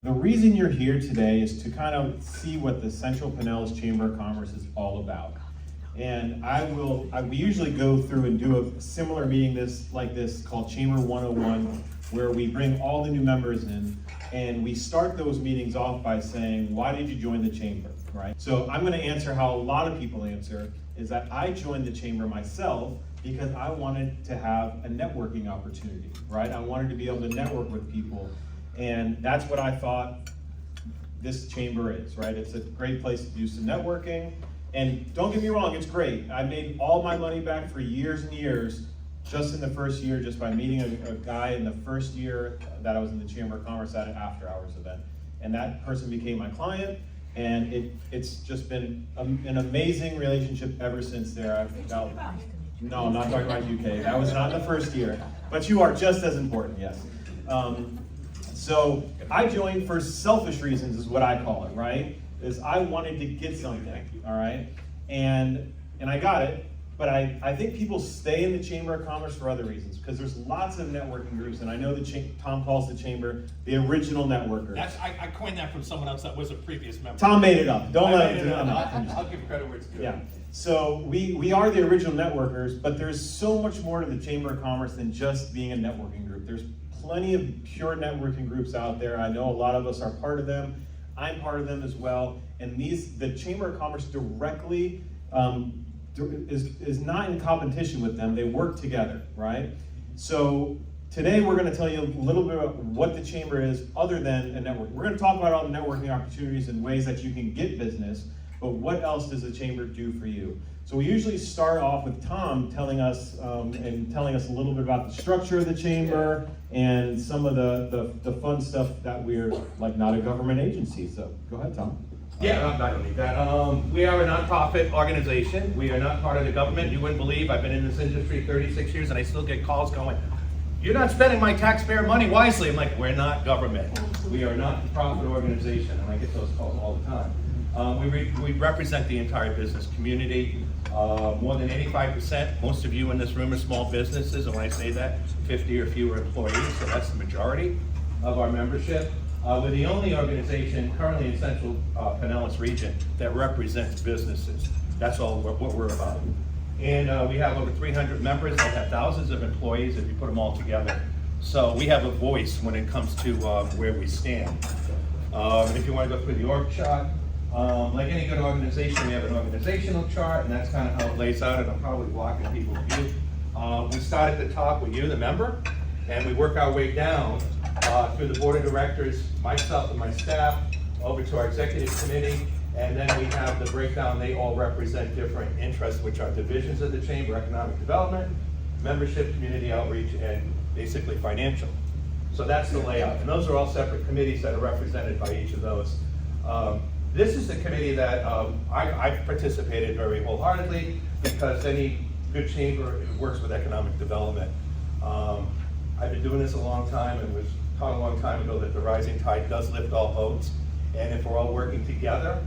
The reason you're here today is to kind of see what the Central Pinellas Chamber of Commerce is all about. And we usually go through and do a similar meeting like this called Chamber 101, where we bring all the new members in, and we start those meetings off by saying, why did you join the chamber, right? So I'm gonna answer how a lot of people answer, is that I joined the chamber myself because I wanted to have a networking opportunity, right? I wanted to be able to network with people. And that's what I thought this chamber is, right? It's a great place to do some networking. And don't get me wrong, it's great. I made all my money back for years and years, just in the first year, just by meeting a guy in the first year that I was in the Chamber of Commerce at an after hours event. And that person became my client, and it's just been an amazing relationship ever since there. No, I'm not talking about UK. That was not the first year. But you are just as important, yes. So I joined for selfish reasons is what I call it, right? Is I wanted to get something, all right? And I got it, but I think people stay in the Chamber of Commerce for other reasons, because there's lots of networking groups, and I know Tom calls the chamber the original networkers. I coined that from someone else that was a previous member. Tom made it up. Don't let him. I'll give credit where it's due. Yeah. So we are the original networkers, but there's so much more to the Chamber of Commerce than just being a networking group. There's plenty of pure networking groups out there. I know a lot of us are part of them. I'm part of them as well. And the Chamber of Commerce directly is not in competition with them. They work together, right? So today we're going to tell you a little bit about what the chamber is other than a network. We're going to talk about all the networking opportunities and ways that you can get business, but what else does the chamber do for you? So we usually start off with Tom telling us a little bit about the structure of the chamber and some of the fun stuff that we're like not a government agency. So go ahead, Tom. Yeah, I don't need that. We are a nonprofit organization. We are not part of the government. You wouldn't believe I've been in this industry 36 years and I still get calls going, you're not spending my taxpayer money wisely. I'm like, we're not government. We are not a profit organization, and I get those calls all the time. We represent the entire business community. More than 85%, most of you in this room are small businesses, and when I say that, 50 or fewer employees, so that's the majority of our membership. We're the only organization currently in Central Pinellas region that represents businesses. That's all what we're about. And we have over 300 members that have thousands of employees if you put them all together. So we have a voice when it comes to where we stand. If you want to go through the org chart, like any good organization, we have an organizational chart, and that's kind of how it lays out, and I'm probably blocking people's view. We start at the top with you, the member, and we work our way down through the board of directors, myself and my staff, over to our executive committee, and then we have the breakdown. They all represent different interests, which are divisions of the chamber: economic development, membership, community outreach, and basically financial. So that's the layout, and those are all separate committees that are represented by each of those. This is the committee that I've participated very wholeheartedly, because any good chamber works with economic development. I've been doing this a long time, and was taught a long time ago that the rising tide does lift all boats, and if we're all working together,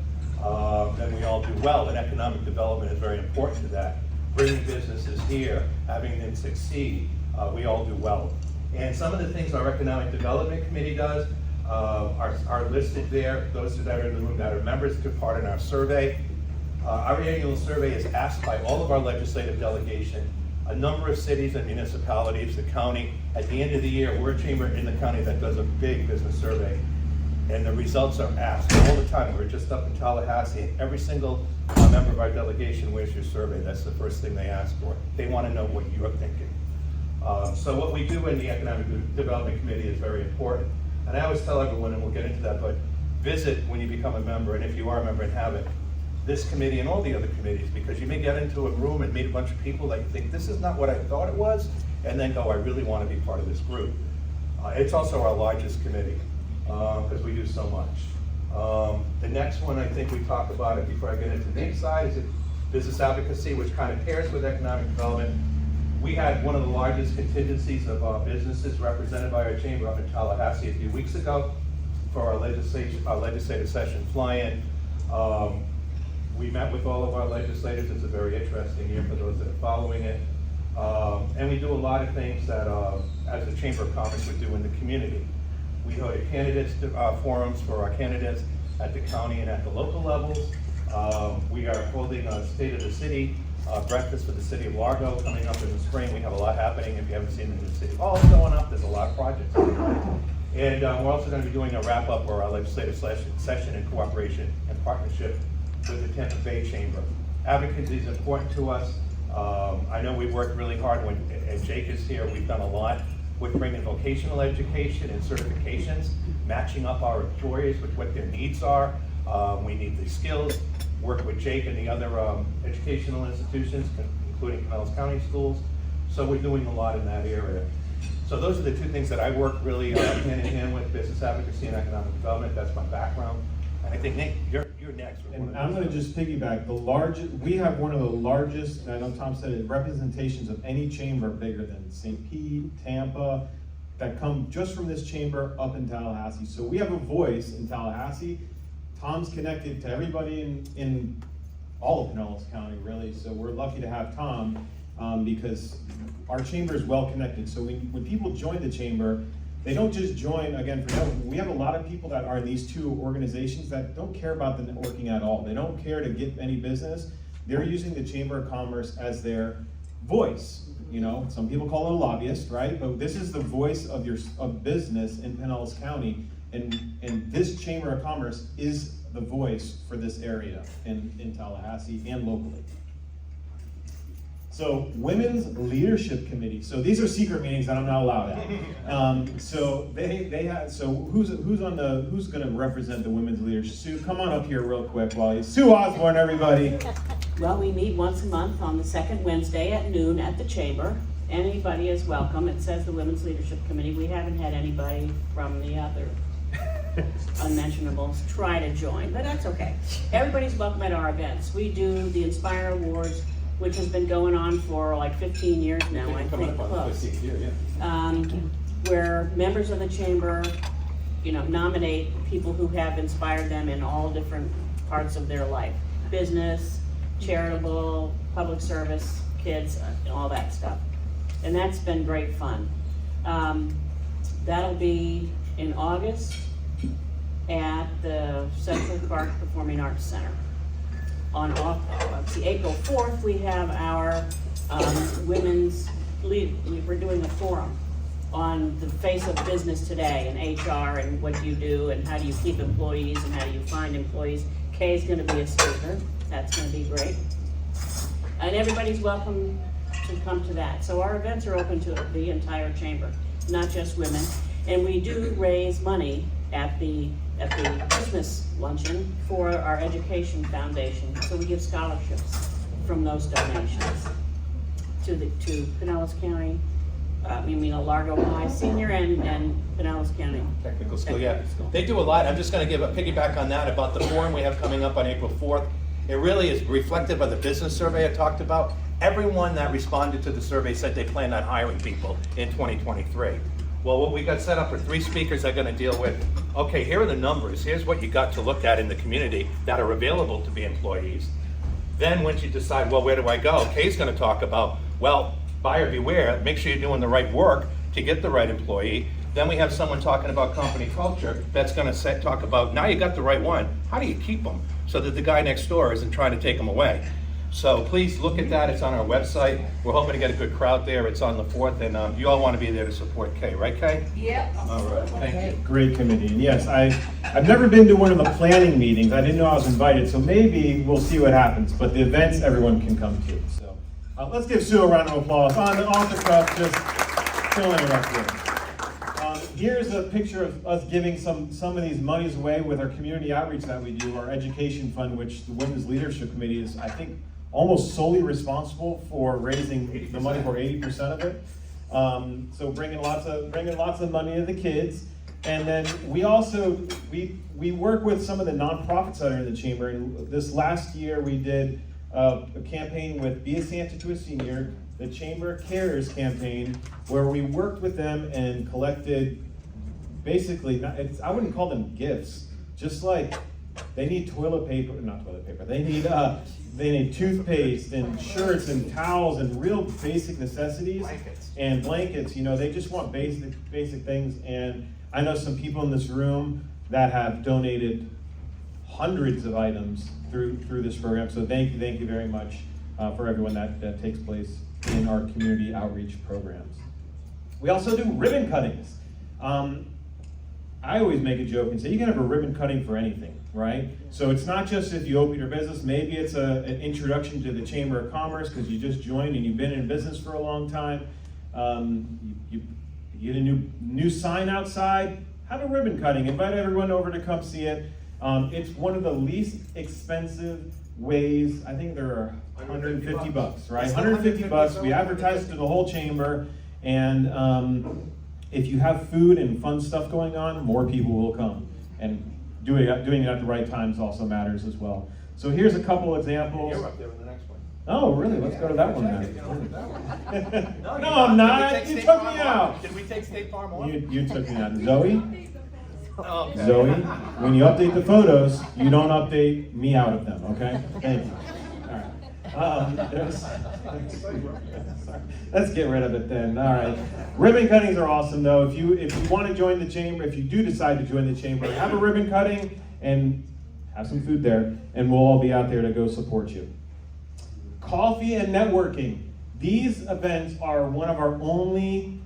then we all do well, and economic development is very important to that. Bringing businesses here, having them succeed, we all do well. And some of the things our economic development committee does are listed there. Those that are in the room that are members took part in our survey. Our annual survey is asked by all of our legislative delegation, a number of cities and municipalities, the county. At the end of the year, we're a chamber in the county that does a big business survey, and the results are asked all the time. We're just up in Tallahassee, and every single member of our delegation, where's your survey? That's the first thing they ask for. They want to know what you're thinking. So what we do in the Economic Development Committee is very important. And I always tell everyone, and we'll get into that, but visit when you become a member, and if you are a member and have it, this committee and all the other committees, because you may get into a room and meet a bunch of people that you think, this is not what I thought it was, and then go, I really want to be part of this group. It's also our largest committee, because we do so much. The next one I think we talk about it before I get into the next side is business advocacy, which kind of pairs with economic development. We had one of the largest contingencies of businesses represented by our chamber up in Tallahassee a few weeks ago for our legislative session fly-in. We met with all of our legislators. It's a very interesting year for those that are following it. And we do a lot of things that, as the Chamber of Commerce would do in the community. We hold candidates forums for our candidates at the county and at the local levels. We are holding a State of the City breakfast for the city of Largo coming up in the spring. We have a lot happening. If you haven't seen it in the city hall going up, there's a lot of projects. And we're also going to be doing a wrap-up for our legislative session in cooperation and partnership with the Tampa Bay Chamber. Advocacy is important to us. I know we've worked really hard and Jake is here. We've done a lot with bringing vocational education and certifications, matching up our employers with what their needs are. We need the skills. Work with Jake and the other educational institutions, including Pinellas County Schools. So we're doing a lot in that area. So those are the two things that I work really hand in hand with, business advocacy and economic development. That's my background. And I think, Nick, you're next. And I'm gonna just piggyback, we have one of the largest, and I know Tom said it, representations of any chamber bigger than St. Pete, Tampa, that come just from this chamber up in Tallahassee. So we have a voice in Tallahassee. Tom's connected to everybody in all of Pinellas County, really, so we're lucky to have Tom, because our chamber is well connected. So when people join the chamber, they don't just join, again, for networking. We have a lot of people that are in these two organizations that don't care about the networking at all. They don't care to get any business. They're using the Chamber of Commerce as their voice. You know, some people call it a lobbyist, right? But this is the voice of business in Pinellas County. And this Chamber of Commerce is the voice for this area in Tallahassee and locally. So Women's Leadership Committee. So these are secret meetings that I'm not allowed at. So they have. So who's going to represent the Women's Leadership? Sue, come on up here real quick while you. Sue Osborne, everybody. Well, we meet once a month on the second Wednesday at noon at the chamber. Anybody is welcome. It says the Women's Leadership Committee. We haven't had anybody from the other unmentionables try to join, but that's okay. Everybody's welcome at our events. We do the Inspire Awards, which has been going on for like 15 years now, I think, close. Where members of the chamber, nominate people who have inspired them in all different parts of their life. Business, charitable, public service, kids, and all that stuff. And that's been great fun. That'll be in August at the Central Park Performing Arts Center. On April 4th, we have our we're doing a forum on the face of business today and HR and what do you do and how do you keep employees and how do you find employees. Kay's gonna be a speaker. That's gonna be great. And everybody's welcome to come to that. So our events are open to the entire chamber, not just women. And we do raise money at the Christmas luncheon for our education foundation. So we give scholarships from those donations to Pinellas County, Largo High Senior and Pinellas County. Technical school, yeah. They do a lot. I'm just going to give a piggyback on that about the forum we have coming up on April 4th. It really is reflective of the business survey I talked about. Everyone that responded to the survey said they planned on hiring people in 2023. Well, what we got set up are 3 speakers that are going to deal with, okay, here are the numbers. Here's what you got to look at in the community that are available to be employees. Then once you decide, well, where do I go? Kay's going to talk about, well, buyer beware, make sure you're doing the right work to get the right employee. Then we have someone talking about company culture that's going to talk about, now you got the right one, how do you keep them so that the guy next door isn't trying to take them away? So please look at that. It's on our website. We're hoping to get a good crowd there. It's on the 4th, and you all want to be there to support Kay, right, Kay? Yep. All right, thank you. Great committee. And yes, I've never been to one of the planning meetings. I didn't know I was invited, so maybe we'll see what happens. But the events everyone can come to. So let's give Sue a round of applause. Off the cuff, just killing it up here. Here's a picture of us giving some of these monies away with our community outreach that we do, our education fund, which the Women's Leadership Committee is, I think, almost solely responsible for raising the money for 80% of it. So bringing lots of money to the kids. And then we also, we work with some of the nonprofits that are in the chamber. And this last year we did a campaign with Be a Santa to a Senior, the Chamber Cares campaign, where we worked with them and collected basically, I wouldn't call them gifts, just like they need they need toothpaste and shirts and towels and real basic necessities. Blankets. And blankets, they just want basic things. And I know some people in this room that have donated hundreds of items through this program. So thank you very much for everyone that takes place in our community outreach programs. We also do ribbon cuttings. I always make a joke and say you can have a ribbon cutting for anything, right? So it's not just if you open your business, maybe it's an introduction to the Chamber of Commerce because you just joined and you've been in business for a long time. You get a new sign outside, have a ribbon cutting, invite everyone over to come see it. It's one of the least expensive ways. I think there are 150 bucks, right? 150 bucks. We advertise it to the whole chamber, and if you have food and fun stuff going on, more people will come. And doing it at the right times also matters as well. So here's a couple examples. You're up there in the next one. Oh, really? Let's go to that one Check it, you then. know, that one. No, I'm not. Did we You take took State me Farm out. off? Did we take State Farm off? You took me out. Zoe? Okay. Zoe, when you update the photos, you don't update me out of them, okay? Thank you. All right. Let's get rid of it then. All right. Ribbon cuttings are awesome though. If you want to join the chamber, if you do decide to join the chamber, have a ribbon cutting and have some food there, and we'll all be out there to go support you. Coffee and networking. These events are one of our only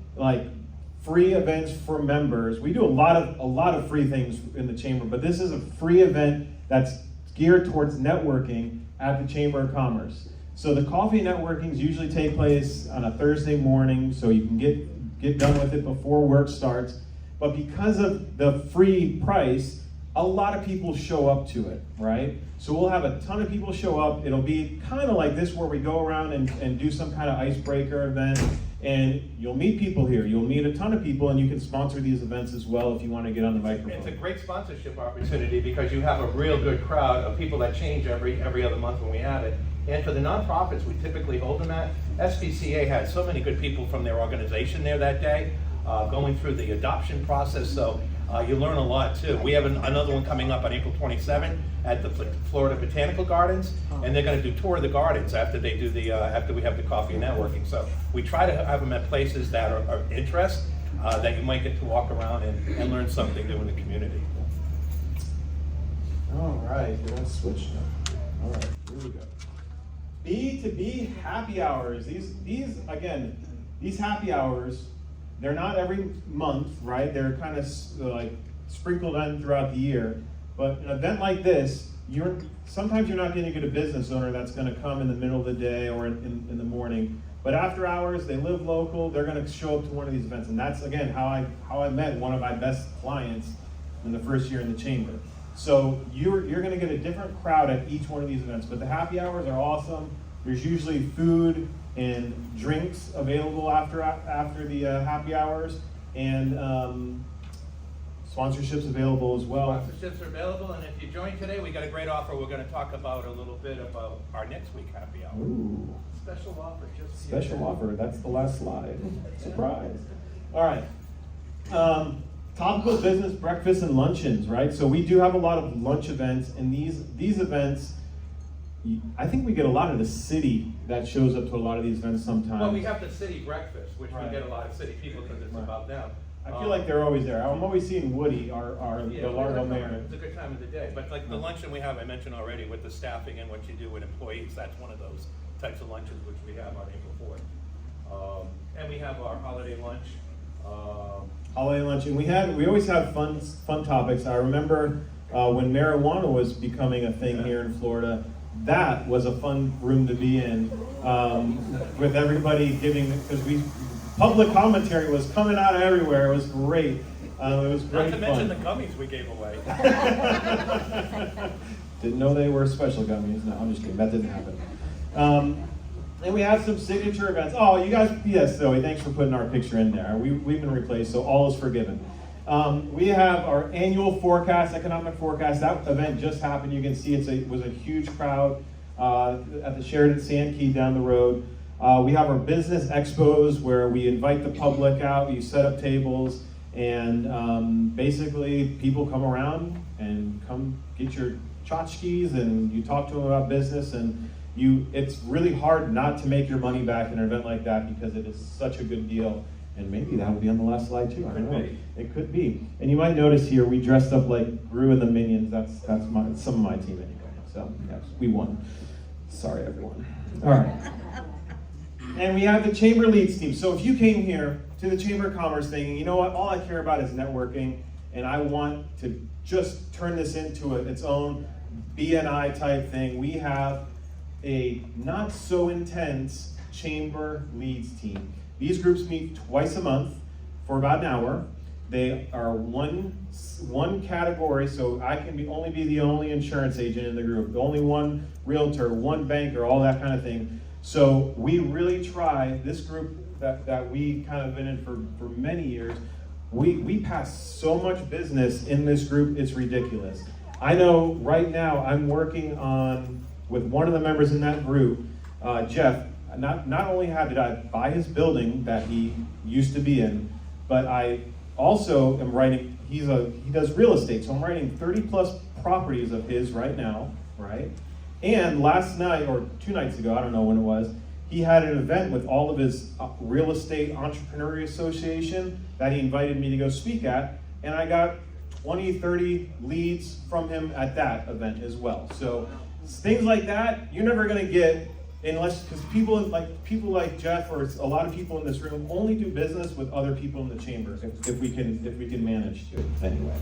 free events for members. We do a lot of free things in the chamber, but this is a free event that's geared towards networking at the Chamber of Commerce. So the coffee networkings usually take place on a Thursday morning, so you can get done with it before work starts. But because of the free price, a lot of people show up to it, right? So we'll have a ton of people show up. It'll be kind of like this where we go around and do some kind of icebreaker event. And you'll meet people here. You'll meet a ton of people, and you can sponsor these events as well if you want to get on the microphone. It's a great sponsorship opportunity because you have a real good crowd of people that change every other month when we have it. And for the nonprofits we typically hold them at, SPCA had so many good people from their organization there that day, going through the adoption process. So you learn a lot too. We have another one coming up on April 27th at the Florida Botanical Gardens, and they're going to do tour of the gardens after they do after we have the coffee and networking. So we try to have them at places that are of interest, that you might get to walk around and learn something new in the community. All right, let's switch now. All right, here we go. B2B happy hours. These happy hours, they're not every month, right? They're kind of sprinkled in throughout the year. But an event like this, sometimes you're not going to get a business owner that's going to come in the middle of the day or in the morning. But after hours, they live local. They're going to show up to one of these events, and that's again how I met one of my best clients in the first year in the chamber. So you're going to get a different crowd at each one of these events. But the happy hours are awesome. There's usually food and drinks available after the happy hours, and sponsorships available as well. Sponsorships are available, and if you join today, we got a great offer. We're going to talk about a little bit about our next week happy hour. Ooh. Special offer, just Special offer. That's the last slide. Surprise. All right. Topical business breakfasts and luncheons, right? So we do have a lot of lunch events, and these events, I think we get a lot of the city that shows up to a lot of these events sometimes. Well, we have the city breakfast, which Right. we get a lot of city people because it's Right. about them. I feel like they're always there. I'm always seeing Woody, our the Largo mayor. It's a good time of the day, but like the luncheon we have, I mentioned already with the staffing and what you do with employees, that's one of those types of lunches which we have on April 4th. And we have our holiday lunch. Holiday luncheon. We always have fun topics. I remember when marijuana was becoming a thing here in Florida. That was a fun room to be in, with everybody giving, because public commentary was coming out of everywhere. It was great. It was great Not to fun. mention the gummies we gave away. Didn't know they were special gummies. No, I'm just kidding. That didn't happen. And we have some signature events. Oh, you guys, yes, Zoe, thanks for putting our picture in there. We've been replaced, so all is forgiven. We have our annual forecast, economic forecast. That event just happened. You can see it was a huge crowd at the Sheraton Sand Key down the road. We have our business expos where we invite the public out. You set up tables, and basically people come around and come get your tchotchkes, and you talk to them about business. And it's really hard not to make your money back in an event like that because it is such a good deal. And maybe that will be on the last slide too, I don't know. Could It could be. And you might notice here, we dressed up like Gru and the Minions, that's some of my team anyway. So, yes, we won. Sorry, everyone. All right. And we have the Chamber Leads team. So if you came here to the Chamber of Commerce thing, and you know what, all I care about is networking, and I want to just turn this into its own BNI type thing, we have a not so intense Chamber Leads team. These groups meet twice a month for about an hour. They are one category, so I can only be the only insurance agent in the group, the only one realtor, one banker, all that kind of thing. So we really try, this group that we kind of been in for many years, we pass so much business in this group, it's ridiculous. I know right now I'm working with one of the members in that group, Jeff. Not only did I buy his building that he used to be in, but I also am writing, he does real estate, so I'm writing 30 plus properties of his right now, right? And last night, or 2 nights ago, I don't know when it was, he had an event with all of his real estate entrepreneurial association that he invited me to go speak at, and I got 20, 30 leads from him at that event as well. So things like that, you're never gonna get unless, because people like Jeff or a lot of people in this room only do business with other people in the chamber if we can manage to anyway.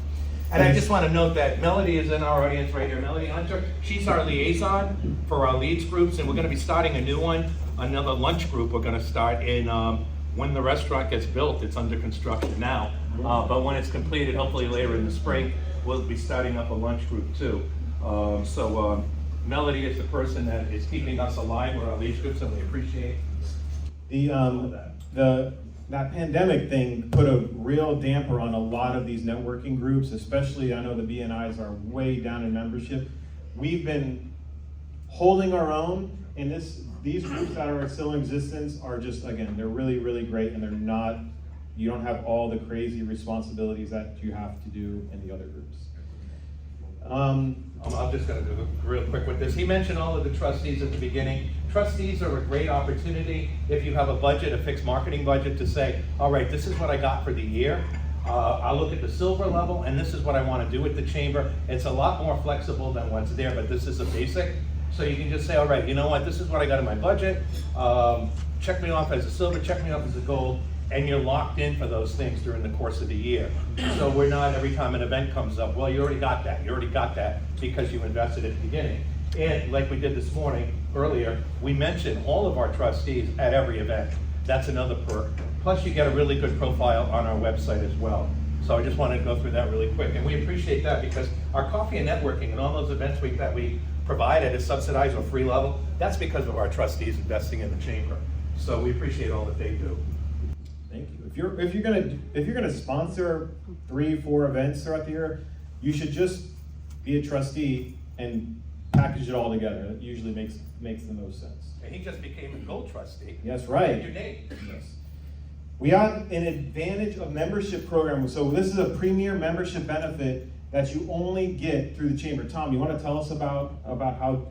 And I just want to note that Melody is in our audience right here. Melody Hunter, she's our liaison for our leads groups, and we're going to be starting a new one, another lunch group we're going to start in when the restaurant gets built. It's under construction now, but when it's completed, hopefully later in the spring, we'll be starting up a lunch group too. Melody is the person that is keeping us alive with our leads groups, and we appreciate that pandemic thing put a real damper on a lot of these networking groups, especially I know the BNIs are way down in membership. We've been holding our own, and these groups that are still in existence are just, again, they're really, really great, and you don't have all the crazy responsibilities that you have to do in the other groups. I'm just going to go real quick with this. He mentioned all of the trustees at the beginning. Trustees are a great opportunity if you have a budget, a fixed marketing budget, to say, all right, this is what I got for the year. I'll look at the silver level, and this is what I want to do with the chamber. It's a lot more flexible than what's there, but this is a basic. So you can just say, all right, you know what, this is what I got in my budget. Check me off as a silver, check me off as a gold, and you're locked in for those things during the course of the year. So we're not, every time an event comes up, well, you already got that because you invested at the beginning. And like we did this morning, earlier, we mentioned all of our trustees at every event. That's another perk. Plus you get a really good profile on our website as well. So I just wanted to go through that really quick. And we appreciate that because our coffee and networking and all those events that we provide at a subsidized or free level, that's because of our trustees investing in the chamber. So we appreciate all that they do. Thank you. If you're gonna sponsor 3-4 events throughout the year, you should just be a trustee and package it all together. That usually makes the most sense. And he just became a gold trustee. That's right. Your name. Yes. We have an advantage of membership program. So this is a premier membership benefit that you only get through the chamber. Tom, you want to tell us about how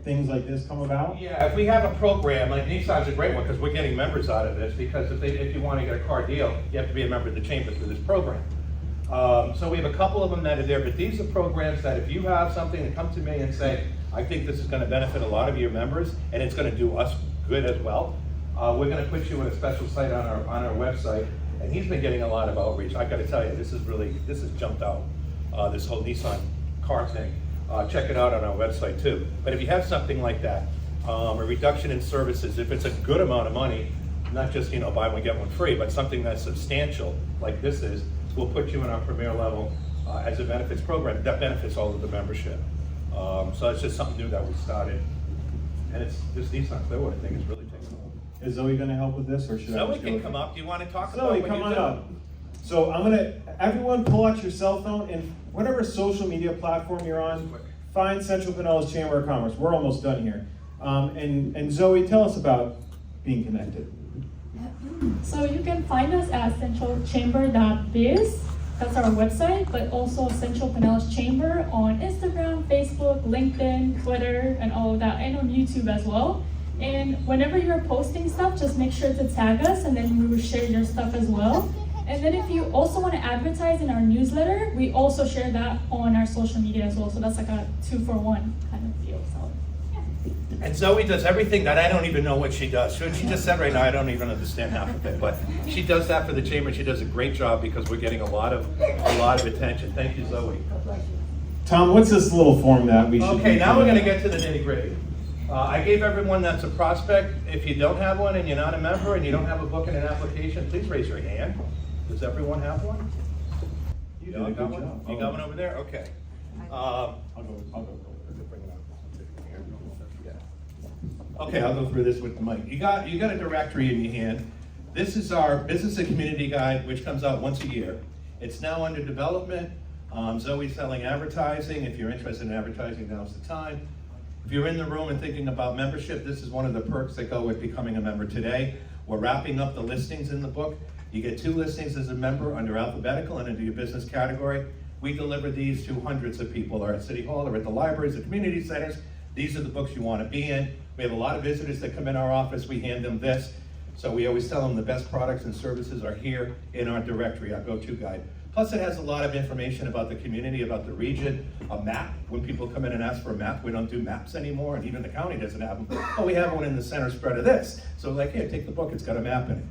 things like this come about? Yeah, if we have a program, like Nissan's a great one because we're getting members out of this, because if you want to get a car deal, you have to be a member of the chamber through this program. So we have a couple of them that are there, but these are programs that if you have something and come to me and say, I think this is going to benefit a lot of your members and it's going to do us good as well, we're going to put you in a special site on our website. And he's been getting a lot of outreach. I got to tell you, this has jumped out, this whole Nissan car thing. Check it out on our website too. But if you have something like that, a reduction in services, if it's a good amount of money, not just buy one get one free, but something that's substantial like this is, we'll put you in our premier level as a benefits program that benefits all of the membership. So it's just something new that we started, and it's this Nissan Clearwater thing is really taking off. Is Zoe going to help with this, or should I? Zoe can come up. Do you want to talk about Zoe, what come you on do? up. So everyone pull out your cell phone and whatever social media platform you're on, find Central Pinellas Chamber of Commerce. We're almost done here. And Zoe, tell us about being connected. So you can find us at centralchamber.biz. That's our website, but also Central Pinellas Chamber on Instagram, Facebook, LinkedIn, Twitter, and all of that, and on YouTube as well. And whenever you're posting stuff, just make sure to tag us, and then we will share your stuff as well. And then if you also want to advertise in our newsletter, we also share that on our social media as well. So that's like a 2-for-1 kind of deal. So yeah. And Zoe does everything that I don't even know what she does. What she just said right now, I don't even understand half of it. But she does that for the chamber. She does a great job because we're getting a lot of attention. Thank you, Zoe. Tom, what's this little form that we should? Okay, be now we're filling gonna out? get to the nitty gritty. I gave everyone that's a prospect. If you don't have one and you're not a member and you don't have a book and an application, please raise your hand. Does everyone have one? You did a good got one? job. You got one over there? Okay. I'll go. Okay, I'll go through this with Mike. You got a directory in your hand. This is our business and community guide, which comes out once a year. It's now under development. Zoe's selling advertising. If you're interested in advertising, now's the time. If you're in the room and thinking about membership, this is one of the perks that go with becoming a member today. We're wrapping up the listings in the book. You get 2 listings as a member under alphabetical and under your business category. We deliver these to hundreds of people, or at City Hall, or at the libraries, the community centers. These are the books you want to be in. We have a lot of visitors that come in our office. We hand them this. So we always tell them the best products and services are here in our directory, our go-to guide. Plus, it has a lot of information about the community, about the region, a map. When people come in and ask for a map, we don't do maps anymore, and even the county doesn't have them. Oh, we have one in the center spread of this. So like, here, take the book, it's got a map in it.